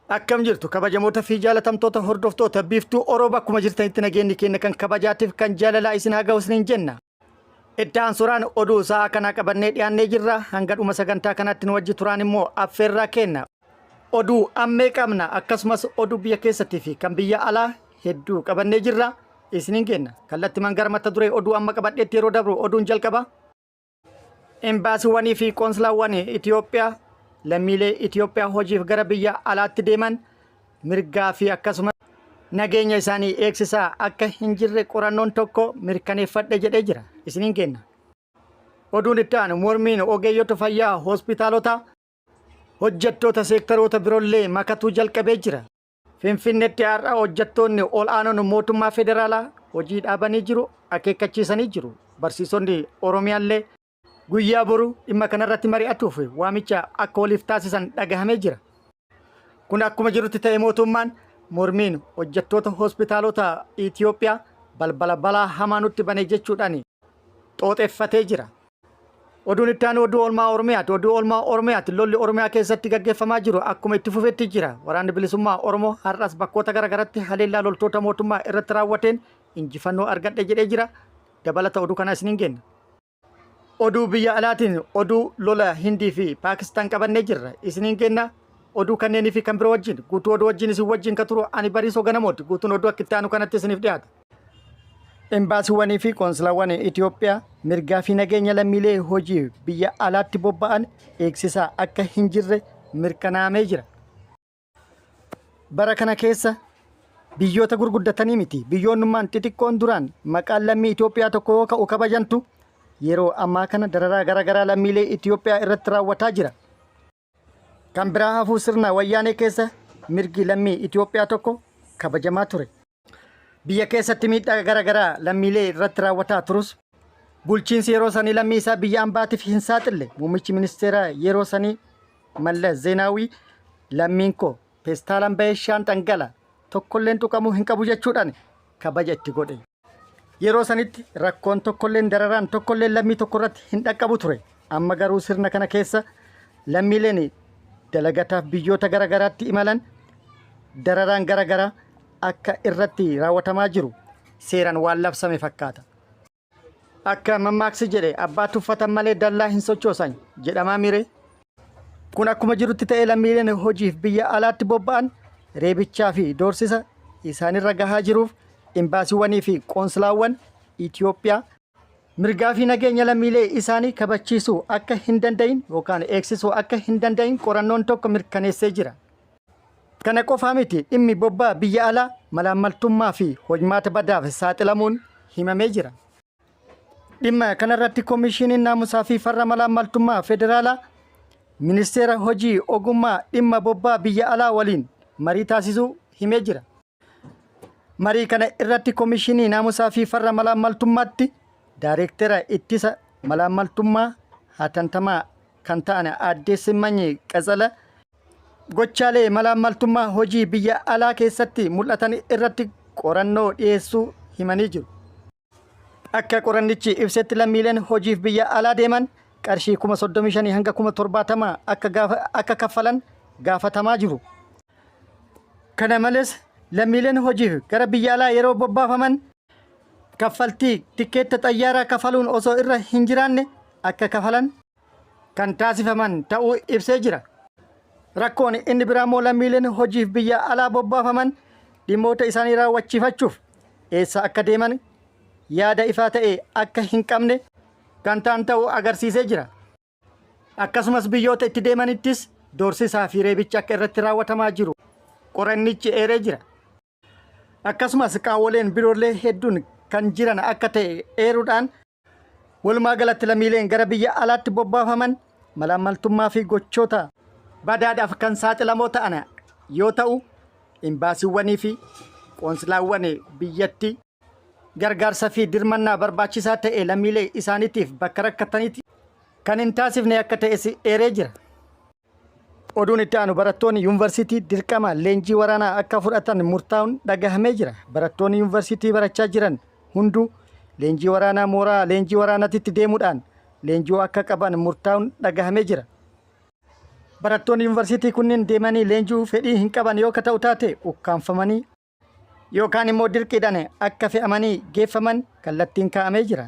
Akkam jirtu kabajamoota fi jaalatamtoota hordoftoota biiftuu Oromoo akkuma jirtanitti nageenyi keenya kan kabajaatiif kan jaalalaa isin haa ga'u isiniin jenna. Iddaan suuraan oduu sa'a kanaa qabannee dhiyaannee jirra. Hanga dhuma sagantaa kanatti nu wajji turaan immoo affeerraa kenna. Oduu ammee qabna akkasumas oduu biyya keessattii fi kan biyya alaa hedduu qabannee jirra. Isiniin kenna kallattimaan gara mata duree oduu amma qabadheetti yeroo dabru oduun jalqaba. Embaasiiwwanii fi qoonsilaawwan Itoophiyaa lammiilee Itoophiyaa hojiif gara biyya alaatti deeman mirgaa fi akkasumas nageenya isaanii eegsisaa akka hin jirre qorannoon tokko mirkaneeffadhe jedhee jira. Isiniin kenna. Oduun itti aanu mormiin ogeeyyoota fayyaa hospitaalota hojjettoota seektaroota biroollee makatuu jalqabee jira. Finfinneetti har'a hojjettoonni ol aanon mootummaa federaalaa hojii dhaabanii jiru akeekkachiisanii jiru. Barsiisonni Oromiyaallee guyyaa boru dhimma kanarratti mari'atuuf waamicha akka waliif taasisan dhagahamee jira. Kun akkuma jirutti ta'e mootummaan mormiin hojjettoota hospitaalota Itoophiyaa balbala balaa hamaa nutti bane jechuudhaan xooxeffatee jira. Oduun itti aanu oduu oolmaa Oromiyaati. Oduu oolmaa Oromiyaati lolli Oromiyaa keessatti gaggeeffamaa jiru akkuma itti fufetti jira. Waraanni bilisummaa Oromoo har'as bakkoota garaagaraatti haleellaa loltoota mootummaa irratti raawwateen injifannoo argadhe jedhee jira. Dabalata oduu kana isiniin kenna. Oduu biyya alaatiin oduu lola Hindii fi Paakistaan qabannee jirra. Isiniin kenna oduu kanneenii fi kan biroo wajjin guutuu oduu wajjin isin wajjin ka turu ani Bariisoo Ganamooti. Guutuun oduu akka itti aanu kanatti isiniif dhiyaata. Embaasiiwwanii fi qoonsilaawwan Itoophiyaa mirgaa fi nageenya lammiilee hojii biyya alaatti bobba'an eegsisaa akka hin jirre mirkanaa'amee jira. Bara kana keessa biyyoota gurguddatanii miti biyyoonnummaan xixiqqoon duraan maqaan lammii Itoophiyaa tokko yoo ka'u kabajantu yeroo ammaa kana dararaa garaagaraa lammiilee Itoophiyaa irratti raawwataa jira. Kan biraa hafuu sirna wayyaanee keessa mirgi lammii Itoophiyaa tokko kabajamaa ture. Biyya keessatti miidhaa garaagaraa lammiilee irratti raawwataa turus bulchiinsi yeroo sanii lammii isaa biyya ambaatiif hin saaxille. Muummichi ministeeraa yeroo sanii Mallas Zeenaawii lammiin koo peestaalaan bahee shaanxaan gala tokkolleen tuqamuu hin qabu jechuudhaan kabaja itti godhe. Yeroo sanitti rakkoon tokkolleen dararaan tokkolleen lammii tokko irratti hin dhaqqabu ture. Amma garuu sirna kana keessa lammiileen dalagataaf biyyoota garaagaraatti imalan dararaan garaagaraa akka irratti raawwatamaa jiru seeraan waan labsame fakkaata. Akka mammaaksi jedhe abbaa tuffatan malee dallaa hin sochoosan jedhamaa mire. Kun akkuma jirutti ta'e lammiileen hojiif biyya alaatti bobba'an reebichaa fi doorsisa isaanirra gahaa jiruuf embaasiiwwanii fi qoonsilaawwan Itoophiyaa mirgaa fi nageenya lammiilee isaanii kabachiisuu akka hin danda'in yookaan eegsisuu akka hin danda'in qorannoon tokko mirkaneessee jira. Kana qofaa miti dhimmi bobbaa biyya alaa malaammaltummaa fi hojmaata badaaf saaxilamuun himamee jira. Dhimma kanarratti koomishiniin naamusaa fi farra malaammaltummaa federaalaa ministeera hojii ogummaa dhimma bobbaa biyya alaa waliin marii taasisuu himee jira. Marii kana irratti koomishinii naamusaa fi farra malaammaltummaatti daayireektara ittisa malaammaltummaa hatantamaa kan ta'an aadde Simmanyi Qaxala gochaalee malaammaltummaa hojii biyya alaa keessatti mul'atan irratti qorannoo dhiyeessuu himanii jiru. Akka qorannichi ibsetti lammiileen hojiif biyya alaa deeman qarshii 35,000 hanga 70,000 akka kaffalan gaafatamaa jiru. Kana malees lammiileen hojiif gara biyya alaa yeroo bobbaafaman kaffaltii tikeetta xayyaaraa kafaluun osoo irra hin jiraanne akka kafalan kan taasifaman ta'uu ibsee jira. Rakkoon inni biraa immoo lammiileen hojiif biyya alaa bobbaafaman dhimmoota isaanii raawwachiifachuuf eessa akka deeman yaada ifaa ta'e akka hin qabne kan ta'an ta'uu agarsiisee jira. Akkasumas biyyoota itti deemanittis doorsisaa fi reebicha akka irratti raawwatamaa jiru qorannichi eeree jira. Akkasumas qaamoleen biroollee hedduun kan jiran akka ta'e eeruudhaan walumaa galatti lammiileen gara biyya alaatti bobbaafaman malaammaltummaa fi gochoota badaadhaaf kan saaxilamoo ta'an yoo ta'u embaasiiwwanii fi qoonsilaawwan biyyatti gargaarsa fi dirmannaa barbaachisaa ta'e lammiilee isaaniitiif bakka rakkatanitti kan hin taasifne akka ta'e eeree jira. Oduun itti aanu barattoonni yuunivarsiitii dirqama leenjii waraanaa akka fudhatan murtaa'uun dhagahamee jira. Barattoonni yuunivarsiitii barachaa jiran hunduu leenjii waraanaa mooraa leenjii waraanaatti deemuudhaan leenjii akka qaban murtaa'uun dhagahamee jira. barattoonni yuunivarsiitii kunniin deemanii leenjuu fedhii hin qaban yoo ta'u taate ukkaanfamanii yookaan immoo dirqiidhaan akka fe'amanii geeffaman kallattiin kaa'amee jira.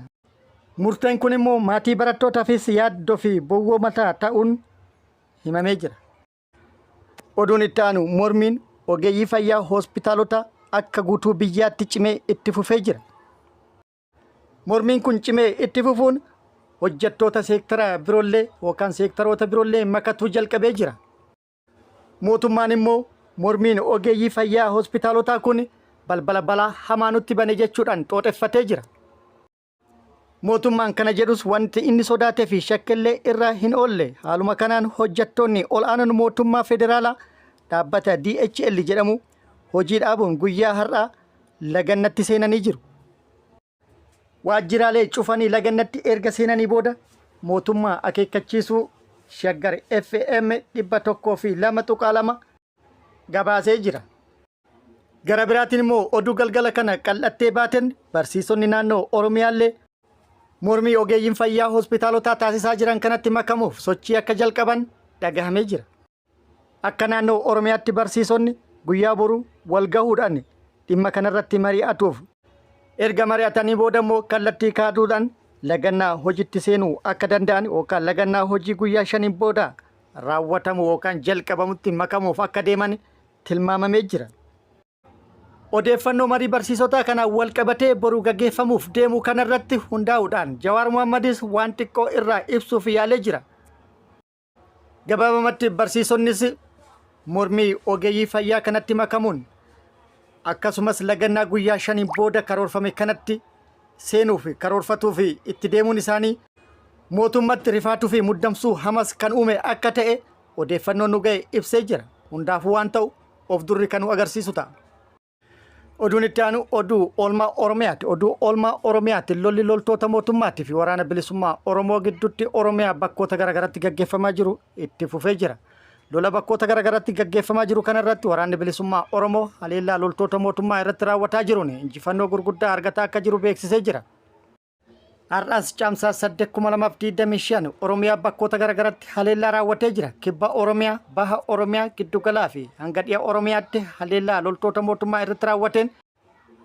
Murteen kun immoo maatii barattootaafis yaaddoo fi bowwoo mataa ta'uun himamee jira. Oduun itti aanu mormiin ogeeyyii fayyaa hospitaalota akka guutuu biyyaatti cimee itti fufee jira. Mormiin kun cimee itti fufuun hojjettoota seektara biroollee yookaan seektaroota biroollee makatuu jalqabee jira. Mootummaan immoo mormiin ogeeyyii fayyaa hospitaalotaa kun balbala balaa hamaa nutti bane jechuudhaan xooxeffatee jira. Mootummaan kana jedhus wanti inni sodaatee fi shakkellee irraa hin oolle haaluma kanaan hojjettoonni ol'aanan mootummaa federaalaa dhaabbata DHL jedhamu hojii dhaabuun guyyaa har'aa lagannatti seenanii jiru. Waajjiraalee cufanii lagannatti erga seenanii booda mootummaa akeekkachiisuu Shaggar FM 102.2 gabaasee jira. Gara biraatiin immoo oduu galgala kana qal'attee baateen barsiisonni naannoo Oromiyaallee mormii ogeeyyiin fayyaa hospitaalotaa taasisaa jiran kanatti makamuuf sochii akka jalqaban dhagahamee jira. Akka naannoo Oromiyaatti barsiisonni guyyaa boru wal gahuudhaan dhimma kanarratti mari'atuuf erga mari'atanii booda immoo kallattii kaaduudhaan lagannaa hojiitti seenuu akka danda'an yookaan lagannaa hojii guyyaa 5 booda raawwatamu yookaan jalqabamutti makamuuf akka deeman tilmaamamee jira. Odeeffannoo marii barsiisotaa kanaan wal qabatee boru gaggeeffamuuf deemuu kanarratti hundaa'uudhaan Jawaar Mohammadis waan xiqqoo irraa ibsuuf yaalee jira. Gabaabumatti barsiisonnis mormii ogeeyyii fayyaa kanatti makamuun akkasumas lagannaa guyyaa 5 booda karoorfame kanatti seenuu fi karoorfatuu fi itti deemuun isaanii mootummatti rifaatuu fi muddamsuu hamas kan uume akka ta'e odeeffannoon nu ga'e ibsee jira. Hundaafuu waan ta'u of durri kan nu agarsiisu ta'a. Oduun itti aanu oduu oolmaa Oromiyaati. Oduu oolmaa Oromiyaati lolli loltoota mootummaatti fi waraana bilisummaa Oromoo gidduutti Oromiyaa bakkoota garaagaraatti gaggeeffamaa jiru itti fufee jira. Lola bakkoota garaagaraatti gaggeeffamaa jiru kanarratti waraanni bilisummaa Oromoo haleellaa loltoota mootummaa irratti raawwataa jiruun injifannoo gurguddaa argataa akka jiru beeksisee jira. Har'as caamsaa 8/2025 Oromiyaa bakkoota garaagaraatti haleellaa raawwatee jira. Kibba Oromiyaa, Baha Oromiyaa, Giddugalaa fi hanga dhiya Oromiyaatti haleellaa loltoota mootummaa irratti raawwateen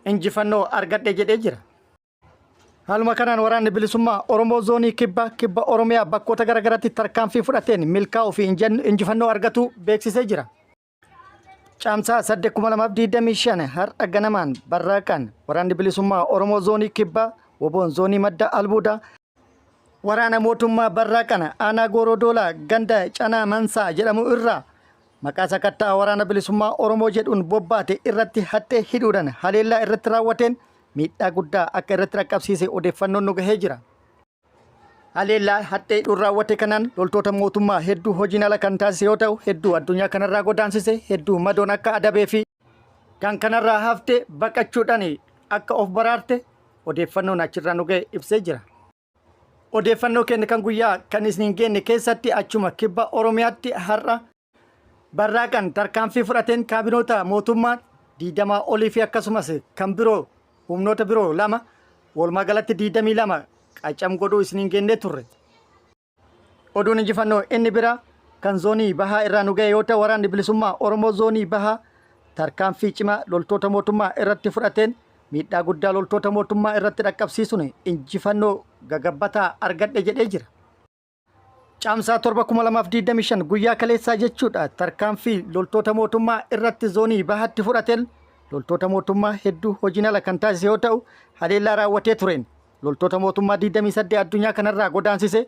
injifannoo argadhe jedhee jira. Haaluma kanaan waraanni bilisummaa Oromoo zoonii kibba Oromiyaa bakkoota garaagaraatti tarkaanfii fudhateen milkaa'uu fi injifannoo argatu beeksisee jira. Caamsaa 8/2025 har'a ganamaan barraaqaan waraanni bilisummaa Oromoo zoonii kibbaa Woboon zoonii madda albuudaa waraana mootummaa barraaqana aanaa Goorodoolaa ganda Canaa Mansaa jedhamu irraa maqaa sakattaa waraana bilisummaa Oromoo jedhuun bobbaate irratti hattee hidhuudhaan haleellaa irratti raawwateen miidhaa guddaa akka irratti raqqabsiise odeeffannoon nu gahee jira. Haleellaa hattee hidhuun raawwate kanaan loltoota mootummaa hedduu hojiin ala kan taasise yoo ta'u hedduu addunyaa kanarraa godaansise hedduu madoon akka adabee fi kan kanarraa hafte baqachuudhaan akka of baraarte odeeffannoon achirraa nu ga'e ibsee jira. Odeeffannoo keenya kan guyyaa kan isin hin geenye keessatti achuma kibba Oromiyaatti har'a barraaqan tarkaanfii fudhateen kaabinoota mootummaa 20 olii fi akkasumas kan biroo humnoota biroo 2 walumaa galatti 22 qacam godhuu isin hin geenye turre. Oduun injifannoo inni biraa kan zoonii Bahaa irraa nu ga'e yoo ta'u waraanni bilisummaa Oromoo zoonii Bahaa tarkaanfii cimaa loltoota mootummaa irratti fudhateen miidhaa guddaa loltoota mootummaa irratti dhaqqabsiisuun injifannoo gagabbataa argadhe jedhee jira. Caamsaa 7/2025 guyyaa kaleessaa jechuudha tarkaanfii loltoota mootummaa irratti zoonii Bahaatti fudhateen loltoota mootummaa hedduu hojiin ala kan taasise yoo ta'u haleellaa raawwatee tureen loltoota mootummaa 28 addunyaa kanarraa godaansise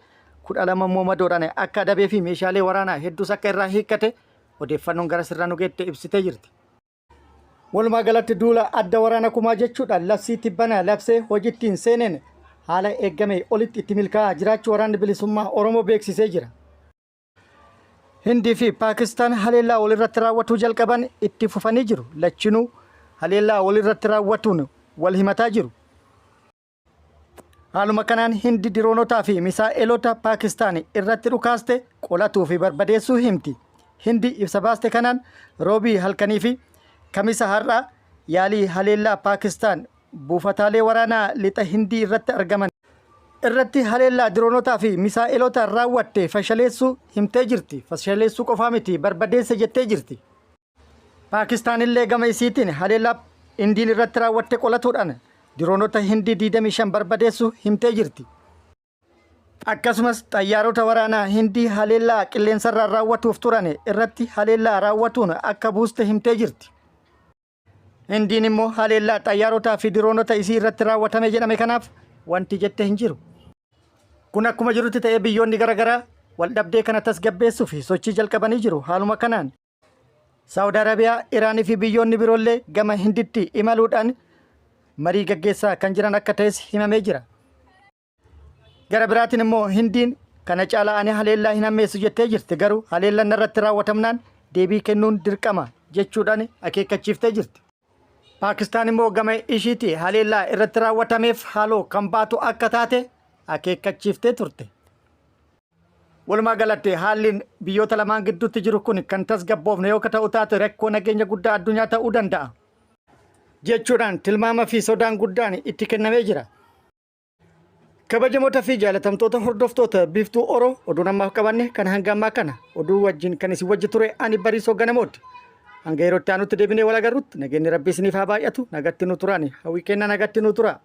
12 immoo madoodhaan akka adabee fi meeshaalee waraanaa hedduus akka irraa hiikkate odeeffannoon gara sirraa nu geette ibsitee jirti. Walumaa galatti duula adda waraana kumaa jechuudhaan labsii tibbana labsee hojiittiin seeneen haala eeggame olitti itti milkaa'aa jiraachuu waraanni bilisummaa Oromoo beeksisee jira. Hindii fi Paakistaan haleellaa walirratti raawwatuu jalqaban itti fufanii jiru. Lachinuu haleellaa walirratti raawwatuun wal himataa jiru. Haaluma kanaan Hindi diroonotaa fi misaa'eelota Paakistaan irratti dhukaaste qolatuu fi barbadeessuu himti. Hindi ibsa baaste kanaan roobii halkanii fi kamisa har'aa yaalii haleellaa Paakistaan buufataalee waraanaa lixa Hindii irratti argaman irratti haleellaa diroonotaa fi misaa'eelota raawwatte fashaleessuu himtee jirti. Fashaleessuu qofaa miti barbadeessa jettee jirti. Paakistaan illee gama isiitiin haleellaa Indiin irratti raawwatte qolatuudhaan diroonota Hindii 25 barbadeessuu himtee jirti. Akkasumas xayyaarota waraanaa Hindii haleellaa qilleensarraa raawwatuuf turan irratti haleellaa raawwatuun akka buuste himtee jirti. Hindiin immoo haleellaa xayyaarotaa fi diroonota isii irratti raawwatame jedhame kanaaf wanti jette hin jiru. Kun akkuma jirutti ta'ee biyyoonni garaagaraa waldhabdee kana tasgabbeessuu fi sochii jalqabanii jiru. Haaluma kanaan Saawud Arabiyaa, Iraanii fi biyyoonni biroollee gama Hinditti imaluudhaan marii gaggeessaa kan jiran akka ta'es himamee jira. Gara biraatiin immoo Hindiin kana caalaa ani haleellaa hin hammeessu jettee jirti. Garuu haleellaan irratti raawwatamnaan deebii kennuun dirqama jechuudhaan akeekkachiiftee jirti. Paakistaan immoo gama ishiitti haleellaa irratti raawwatameef haaloo kan baatu akka taate akeekkachiiftee turte. Walumaa galatti haalli biyyoota lamaan gidduutti jiru kun kan tasgabboofne yoo ta'u taate rakkoo nageenya guddaa addunyaa ta'uu danda'a jechuudhaan tilmaama fi sodaan guddaan itti kennamee jira. Kabajamoota fi jaalatamtoota hordoftoota Biiftuu Oroo oduu namaaf qabanne kan hanga ammaa kana oduu wajjin kan isin wajji ture ani Bariisoo Ganamooti. Hanga yeroo itti aanutti deebinee wal agarrutti nageenyi Rabbii isiniif haa baay'atu. Nagatti nu turaan hawwii kenna nagatti nu tura.